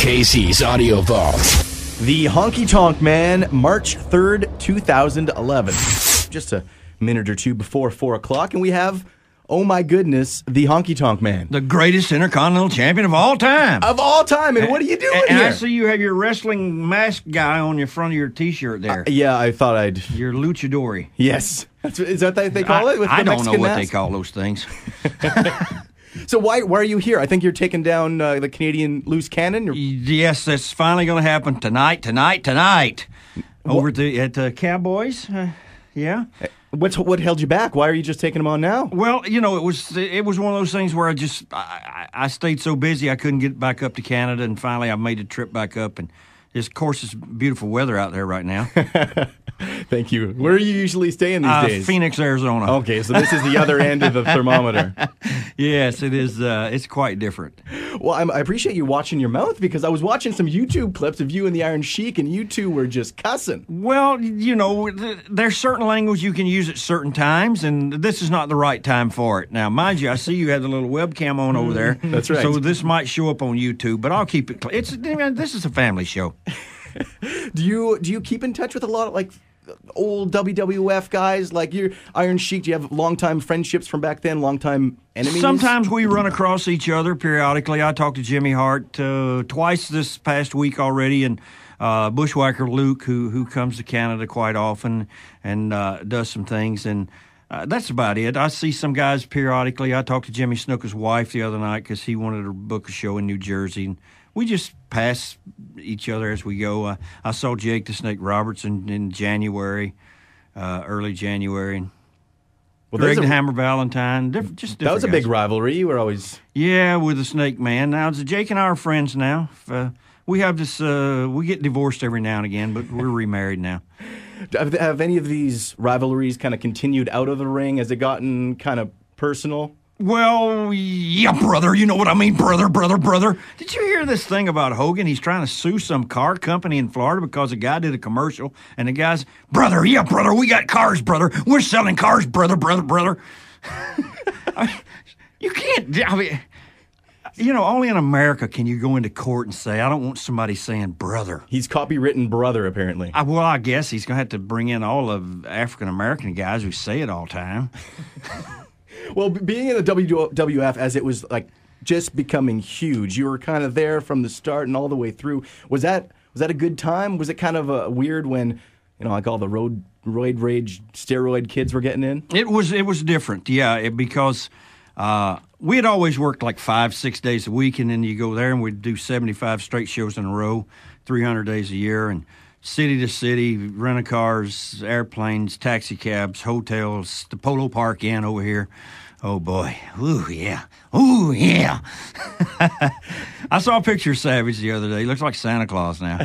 KC's Audio Vault. The Honky Tonk Man, March 3rd, 2011. Just a minute or two before 4 o'clock, and we have, oh my goodness, the Honky Tonk Man. The greatest intercontinental champion of all time. Of all time, and what are you doing and here? I see you have your wrestling mask guy on your front of your T-shirt there. Yeah, I thought I'd... Your luchador. Yes. Is that what they call it? With I the don't Mexican know what mask? they call those things. So why are you here? I think you're taking down the Canadian loose cannon? Yes, that's finally going to happen tonight. Over at the Cowboys. Yeah. What held you back? Why are you just taking them on now? Well, you know, it was one of those things where I stayed so busy I couldn't get back up to Canada, and finally I made a trip back up, and of course it's beautiful weather out there right now. Thank you. Where are you usually staying these days? Phoenix, Arizona. Okay, so this is the other end of the thermometer. Yes, it is. It's quite different. Well, I appreciate you watching your mouth, because I was watching some YouTube clips of you and the Iron Sheik, and you two were just cussing. Well, you know, there's certain language you can use at certain times, and this is not the right time for it. Now, mind you, I see you have the little webcam on over there. That's right. So this might show up on YouTube, but I'll keep it clear. This is a family show. Do you keep in touch with a lot of, like, old WWF guys like your Iron Sheik? Do you have longtime friendships from back then, longtime enemies? Sometimes we run across each other periodically. I talked to Jimmy Hart twice this past week already, and Bushwhacker Luke, who comes to Canada quite often and does some things, and that's about it. I see some guys periodically. I talked to Jimmy Snuka's wife the other night because he wanted to book a show in New Jersey, and we just pass each other as we go. I saw Jake the Snake Roberts in January, early January. Well, Greg the Hammer Valentine. Different that was a guys. big rivalry. You were always... Yeah, with the Snake Man. Now, Jake and I are friends now. We have this... we get divorced every now and again, but we're remarried now. Have any of these rivalries kind of continued out of the ring? Has it gotten kind of personal? Well, yeah, brother. You know what I mean, brother. Did you hear this thing about Hogan? He's trying to sue some car company in Florida because a guy did a commercial, and the guy's, brother, yeah, brother, we got cars, brother. We're selling cars, brother. You can't, you know, only in America can you go into court and say, I don't want somebody saying brother. He's copywritten brother, apparently. Well, I guess he's going to have to bring in all of African-American guys who say it all the time. Well, being in the WWF as it was like just becoming huge, you were kind of there from the start and all the way through. Was that a good time? Was it kind of weird when, you know, like all the roid rage steroid kids were getting in? It was different, yeah, because we had always worked like 5-6 days a week, and then you go there and we'd do 75 straight shows in a row, 300 days a year, and city to city, rent-a-cars, airplanes, taxi cabs, hotels, the Polo Park Inn over here. Oh, boy. Ooh, yeah. Ooh, yeah. I saw a picture of Savage the other day. He looks like Santa Claus now.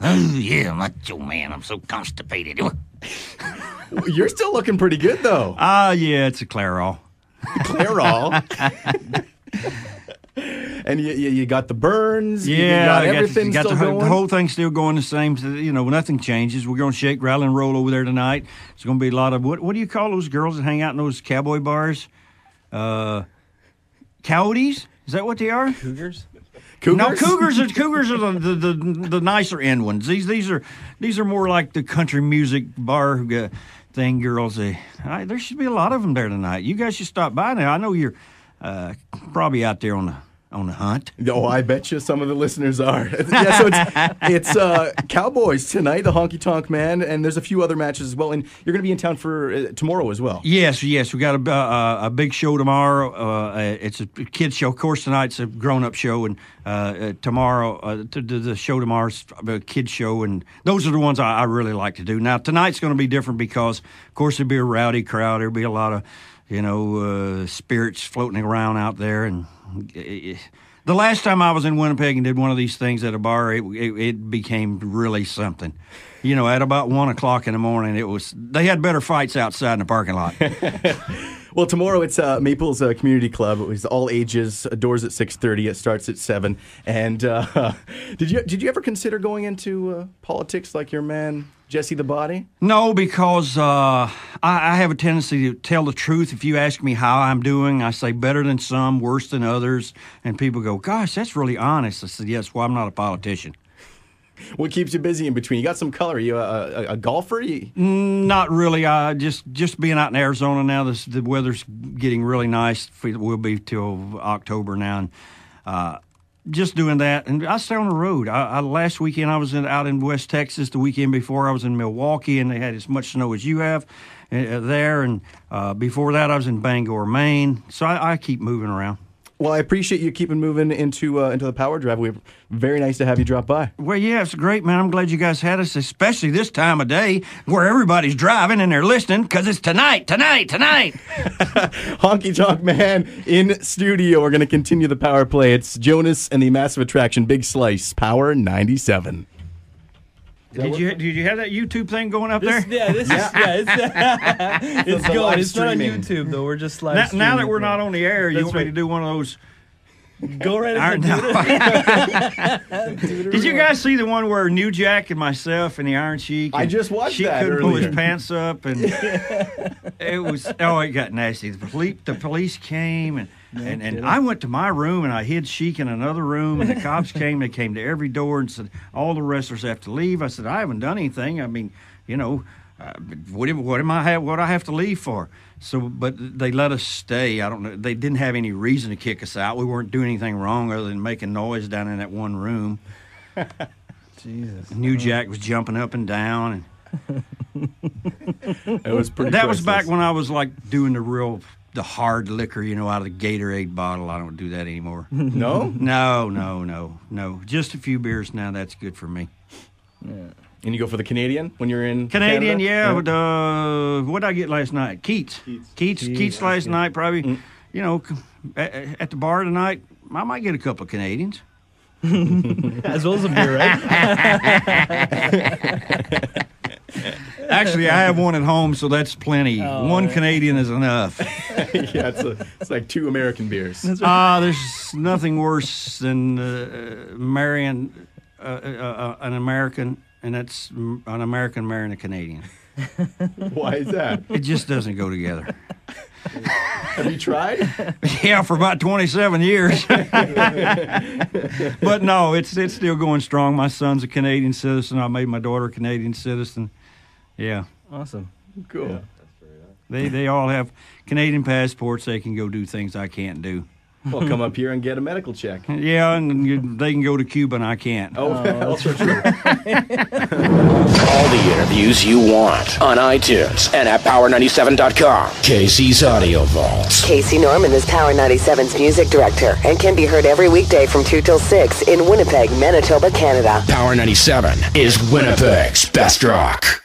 Oh, yeah, macho man. I'm so constipated. You're still looking pretty good, though. Yeah, it's a Clairol. Clairol? And you got the burns. Yeah, you got everything still going. The whole thing's still going the same. You know, nothing changes. We're going to shake, rattle, and roll over there tonight. It's going to be a lot of what do you call those girls that hang out in those cowboy bars? Coyotes? Is that what they are? Cougars. No, cougars are the nicer end ones. These are more like the country music bar thing girls. There should be a lot of them there tonight. You guys should stop by now. I know you're probably out there on the hunt. Oh, I bet you some of the listeners are. Yeah, so it's Cowboys tonight, the Honky Tonk Man, and there's a few other matches as well. And you're going to be in town for tomorrow as well. Yes. We got a big show tomorrow. It's a kids show. Of course, tonight's a grown-up show, and tomorrow the show tomorrow's a kids show, and those are the ones I really like to do. Now, tonight's going to be different because, of course, there'll be a rowdy crowd. There'll be a lot of spirits floating around out there. And the last time I was in Winnipeg and did one of these things at a bar, it became really something. You know, at about 1 o'clock in the morning, they had better fights outside in the parking lot. Well, tomorrow it's Maples Community Club. It was all ages. Doors at 6:30. It starts at 7. And did you ever consider going into politics like your man Jesse the Body? No, because I have a tendency to tell the truth. If you ask me how I'm doing, I say better than some, worse than others. And people go, gosh, that's really honest. I said, yes, well, I'm not a politician. What keeps you busy in between? You got some color. Are you a golfer? Not really. Just being out in Arizona now, the weather's getting really nice. It will be till October now. And just doing that. And I stay on the road. Last weekend I was out in West Texas. The weekend before I was in Milwaukee, and they had as much snow as you have there. And before that I was in Bangor, Maine. So I keep moving around. Well, I appreciate you keeping moving into the Power Drive. We're very nice to have you drop by. Well, yeah, it's great, man. I'm glad you guys had us, especially this time of day where everybody's driving and they're listening because it's tonight. Honky Tonk Man in studio. We're going to continue the power play. It's Jonas and the Massive Attraction Big Slice, Power 97. Did you have that YouTube thing going up there? It's going. It's not on YouTube though. We're just live. Now that we're not on the air, you want me to do one of those? Go right ahead. Did you guys see the one where New Jack and myself and the Iron Sheik? I just watched Sheik that couldn't earlier. pull his pants up, and it got nasty. The police came and I went to my room and I hid Sheik in another room, and the cops came. They came to every door and said all the wrestlers have to leave. I said I haven't done anything. I mean, what I have to leave for? So, but they let us stay. I don't know. They didn't have any reason to kick us out. We weren't doing anything wrong other than making noise down in that one room. Jesus. New Jack was jumping up and down, and It was pretty. that was back when I was like doing the hard liquor, out of the Gatorade bottle. I don't do that anymore. No? No. Just a few beers now. That's good for me. Yeah. And you go for the Canadian when you're in Canadian, Canada? yeah. But what did I get last night? Keats last night, probably. At the bar tonight, I might get a couple of Canadians. As well as a beer, right? Actually, I have one at home, so that's plenty. One Canadian is enough. Yeah, it's like 2 American beers. There's nothing worse than marrying an American, and that's an American marrying a Canadian. Why is that? It just doesn't go together. Have you tried? Yeah, for about 27 years. But no, it's still going strong. My son's a Canadian citizen. I made my daughter a Canadian citizen. Yeah. Awesome. Cool. Yeah. They all have Canadian passports. They can go do things I can't do. Well, come up here and get a medical check. Yeah, and they can go to Cuba and I can't. Oh, also true. All the interviews you want on iTunes and at Power97.com. Casey's Audio Vault. Casey Norman is Power 97's music director and can be heard every weekday from 2 till 6 in Winnipeg, Manitoba, Canada. Power 97 is Winnipeg's best rock.